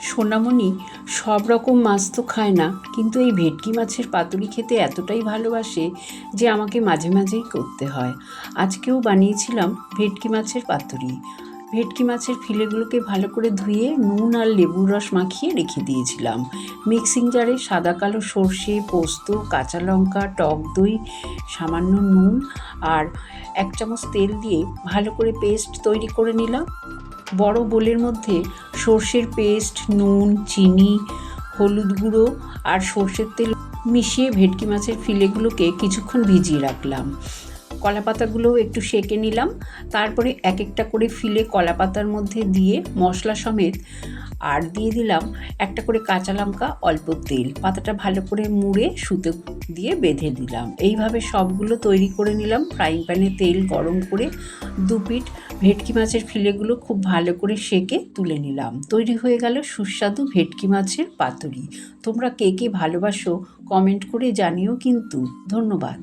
সোনামণি সব রকম মাছ তো খায় না, কিন্তু এই ভেটকি মাছের পাতুরি খেতে এতটাই ভালোবাসে যে আমাকে মাঝে মাঝেই করতে হয়। আজকেও বানিয়েছিলাম ভেটকি মাছের পাতুরি। ভেটকি মাছের ফিলেগুলোকে ভালো করে ধুয়ে নুন আর লেবুর রস মাখিয়ে রেখে দিয়েছিলাম। মিক্সিং জারে সাদা কালো সর্ষে, পোস্ত, কাঁচা লঙ্কা, টক দই, সামান্য নুন আর 1 চামচ তেল দিয়ে ভালো করে পেস্ট তৈরি করে নিলাম। বড় বোলের মধ্যে সর্ষের পেস্ট, নুন, চিনি, হলুদ গুঁড়ো আর সর্ষের তেল মিশিয়ে ভেটকি মাছের ফিলেগুলোকে কিছুক্ষণ ভিজিয়ে রাখলাম। কলাপাতাগুলোও একটু সেঁকে নিলাম। তারপরে এক একটা করে ফিলে কলাপাতার মধ্যে দিয়ে মশলা সমেত আর দিয়ে দিলাম একটা করে কাঁচা লঙ্কা, অল্প তেল। পাতাটা ভালো করে মুড়ে সুতো দিয়ে বেঁধে দিলাম। এইভাবে সবগুলো তৈরি করে নিলাম। ফ্রাইং প্যানে তেল গরম করে 2 পিঠ ভেটকি মাছের ফিলেগুলো খুব ভালো করে সেঁকে তুলে নিলাম। তৈরি হয়ে গেল সুস্বাদু ভেটকি মাছের পাতুরি। তোমরা কে কে ভালোবাসো কমেন্ট করে জানিও কিন্তু। ধন্যবাদ।